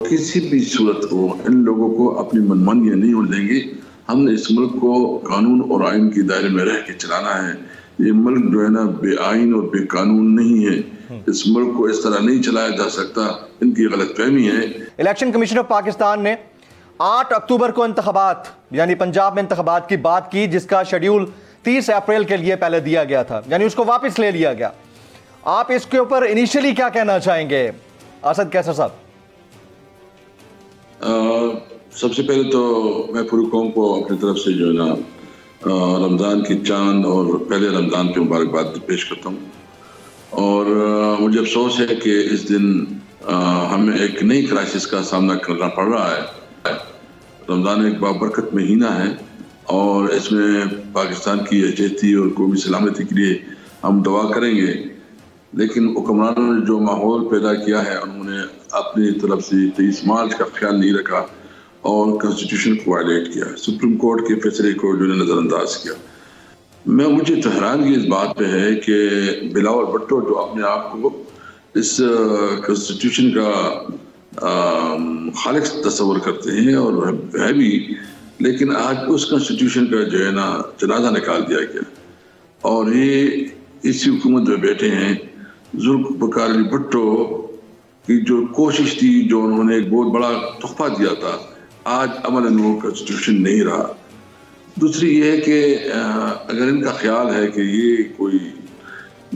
किसी भी सूरत को इन लोगों को अपनी मनमानियां नहीं होने देंगे। हमने इस मुल्क को कानून और आइन के दायरे में रह के चलाना है। ये मुल्क जो है ना बेआइन और बेकानून नहीं है। इस मुल्क को इस तरह नहीं चलाया जा सकता, इनकी गलतफहमी है। इलेक्शन कमीशन ऑफ पाकिस्तान ने 8 अक्टूबर को इंतखाबात यानी पंजाब में इंतखाबात की बात की, जिसका शेड्यूल 30 अप्रैल के लिए पहले दिया गया था, यानी उसको वापस ले लिया गया। आप इसके ऊपर इनिशियली क्या कहना चाहेंगे असद कैसर साहब? सबसे पहले तो मैं पूरी कौम को अपनी तरफ से जो है ना रमज़ान की चांद और पहले रमज़ान की मुबारकबाद पेश करता हूँ। और मुझे अफसोस है कि इस दिन हमें एक नई क्राइसिस का सामना करना पड़ रहा है। रमज़ान एक बाबरकत महीना है और इसमें पाकिस्तान की यकजहती और कौमी सलामती के लिए हम दुआ करेंगे, लेकिन हुक्मरानों ने जो माहौल पैदा किया है उन्होंने अपनी तरफ से 23 मार्च का ख्याल नहीं रखा और कॉन्स्टिट्यूशन को वायलेट किया, सुप्रीम कोर्ट के फैसले को जो है नज़रअंदाज किया। मुझे तो हैरानगी इस बात पे है कि बिलावल भुट्टो जो अपने आप को इस कॉन्स्टिट्यूशन का खालिक तस्वर करते हैं और है भी, लेकिन आज उस कॉन्स्टिट्यूशन का जो है ना जनाजा निकाल दिया गया और ये इसी हुकूमत में बैठे हैं जुल्फ़िकार अली भुट्टो की जो कोशिश थी, जो उन्होंने एक बहुत बड़ा तोहफा दिया था, आज अमलन वो कॉन्स्टिट्यूशन नहीं रहा। दूसरी ये है कि अगर इनका ख्याल है कि ये कोई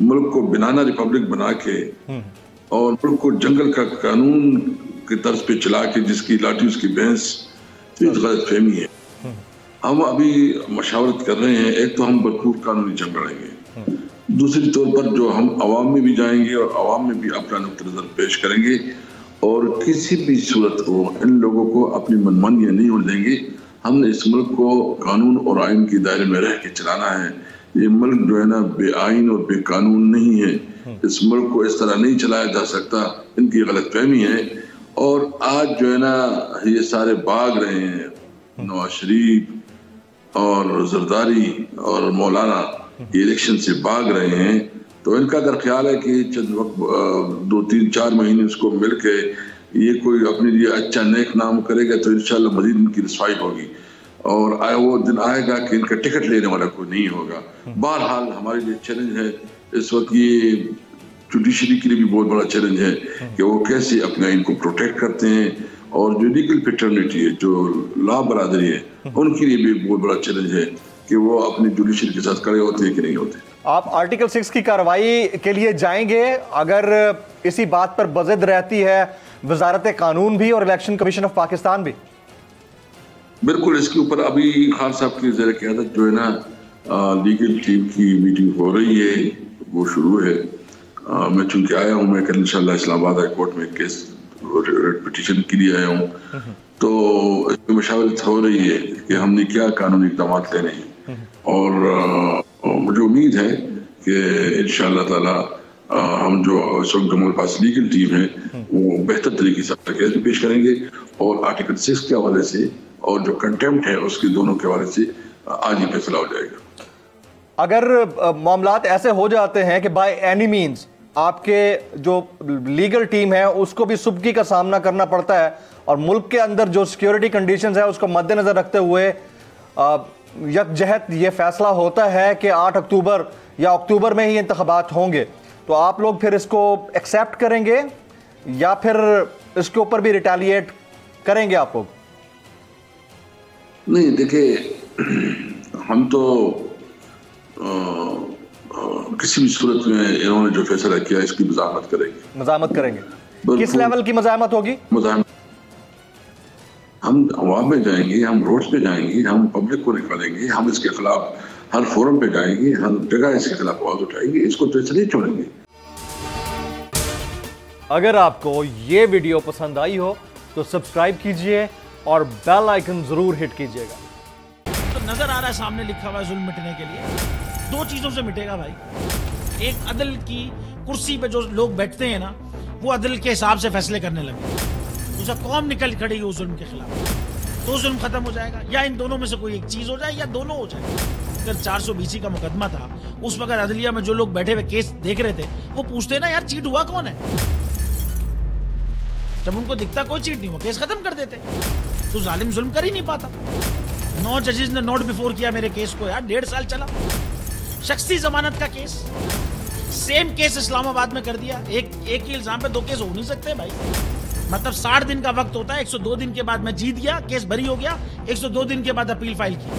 मुल्क को बनाना रिपब्लिक बना के और मुल्क को जंगल का कानून की तर्ज पे चला के जिसकी लाठी उसकी भैंस, तो गलत फहमी है। हम अभी मशावरत कर रहे हैं, एक तो हम भरपूर कानूनी जंग लड़ेंगे, दूसरी तौर पर जो हम अवाम में भी जाएंगे और अवाम में भी अपना नुक्ता नज़र पेश करेंगे और किसी भी सूरत को इन लोगों को अपनी मनमानियां नहीं होने देंगे। हमने इस मुल्क को कानून और आइन के दायरे में रह के चलाना है। ये मुल्क जो है ना बेआइन और बेकानून नहीं है। इस मुल्क को इस तरह नहीं चलाया जा सकता, इनकी गलतफहमी है। और आज जो है ना ये सारे भाग रहे हैं, नवाज शरीफ और जरदारी और मौलाना ये इलेक्शन से भाग रहे हैं, तो इनका अगर ख्याल है कि चंद वक्त 2-3-4 महीने इसको मिल के ये कोई अपने लिए अच्छा नेक नाम करेगा तो इंशाल्लाह मजीद इनकी रसवाई होगी और वो दिन आएगा कि इनका टिकट लेने वाला कोई नहीं होगा। बहरहाल हमारे लिए चैलेंज है इस वक्त, ये जुडिशरी के लिए भी बहुत बड़ा चैलेंज है कि वो कैसे अपने आइन को प्रोटेक्ट करते हैं और जो लीगल पैटर्निटी है, जो लॉ बरादरी है, उनके लिए भी बहुत बड़ा चैलेंज है कि वो अपनी जुडिशरी के साथ खड़े होते हैं कि नहीं होते। आप आर्टिकल 6 की कार्रवाई के लिए जाएंगे अगर इसी बात पर बज़द रहती है वजारत कानून भी और इलेक्शन कमीशन ऑफ पाकिस्तान भी? बिल्कुल, इसके ऊपर अभी खान साहब की ज़ेर क़यादत जो है ना लीगल टीम की मीटिंग हो रही है, वो शुरू है। मैं चूंकि आया हूँ, मैं कल इंशाल्लाह इस्लामाबाद हाई कोर्ट में केस पिटीशन के लिए आया हूँ, तो इसमें मशावरत हो रही है कि हमने क्या कानूनी इक़दाम लेने हैं और मुझे उम्मीद है कि इंशाअल्लाह ताला हम जो इस वक्त हमारे पास लीगल टीम है वो बेहतर तरीके से केस पेश करेंगे और आर्टिकल 6 के हवाले से और जो कंटेम्प्ट है उसके दोनों के हवाले से आज ही फैसला हो जाएगा। अगर मामलात ऐसे हो जाते हैं कि बाय एनी मीन्स आपके जो लीगल टीम है उसको भी सुबकी का सामना करना पड़ता है और मुल्क के अंदर जो सिक्योरिटी कंडीशंस है उसको मद्देनजर रखते हुए यकजहत ये फैसला होता है कि 8 अक्टूबर या अक्टूबर में ही इंतखाबात होंगे, तो आप लोग फिर इसको एक्सेप्ट करेंगे या फिर इसके ऊपर भी रिटेलिएट करेंगे आप लोग? नहीं, देखिए, हम तो किसी भी सूरत में इन्होंने जो फैसला किया इसकी मज़ामत करेंगे। किस लेवल की मज़ामत होगी? हम अवाम में जाएंगे, हम रोड्स पे जाएंगे, हम पब्लिक को निकालेंगे, हम इसके खिलाफ हर फोरम पे जाएंगे, हर जगह इसके खिलाफ आवाज उठाएंगे, इसको तो इसलिए छोड़ेंगे। अगर आपको ये वीडियो पसंद आई हो तो सब्सक्राइब कीजिए और बेल आइकन जरूर हिट कीजिएगा। तो नजर आ रहा है सामने लिखा हुआ है जुल्म मिटने के लिए 2 चीजों से मिटेगा भाई। एक, अदल की कुर्सी पे जो लोग बैठते हैं ना, वो अदल के हिसाब से फैसले करने लगे, दूसरा कौम निकल खड़ी उस जुल्म के खिलाफ, तो जुल्म खत्म हो जाएगा। या इन दोनों में से कोई एक चीज हो जाए या दोनों हो जाए। अगर 420 का मुकदमा था, उस वक्त अदलिया में जो लोग बैठे हुए केस देख रहे थे वो पूछते ना, यार चीट हुआ कौन है? जब उनको दिखता कोई चीट नहीं, वो केस खत्म कर देते। तो जालिम जुल्म कर ही नहीं पाता। 9 जजेस ने नोट बिफोर किया मेरे केस को यार, 1.5 साल चला। शख्सी जमानत का केस, सेम केस इस्लामाबाद में कर दिया। एक ही इल्जाम पे 2 केस हो नहीं सकते भाई। मतलब 60 दिन का वक्त होता है, 102 दिन के बाद मैं जीत गया, केस बरी हो गया, 102 दिन के बाद अपील फाइल की,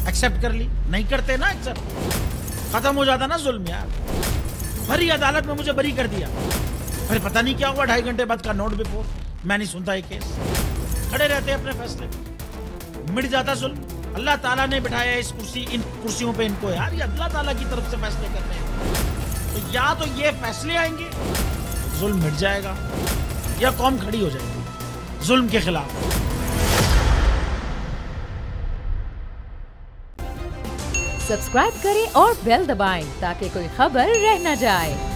एक्सेप्ट कर ली। नहीं करते ना एक्सेप्ट, खत्म हो जाता ना जुल्म यार। भरी अदालत में मुझे बरी कर दिया, फिर पता नहीं क्या हुआ, 2.5 घंटे बाद का नोट बिफोर, मैं नहीं सुनता ये केस। खड़े रहते अपने फैसले, मिट जाता जुल्म। अल्लाह ताला ने बिठाया इस कुर्सी, इन कुर्सियों पे इनको यार, ये अल्लाह ताला की तरफ से फैसले करते हैं। तो या तो ये फैसले आएंगे, जुल्म मिट जाएगा, या कौम खड़ी हो जाएगी जुल्म के खिलाफ। सब्सक्राइब करें और बेल दबाएं ताकि कोई खबर रह न जाए।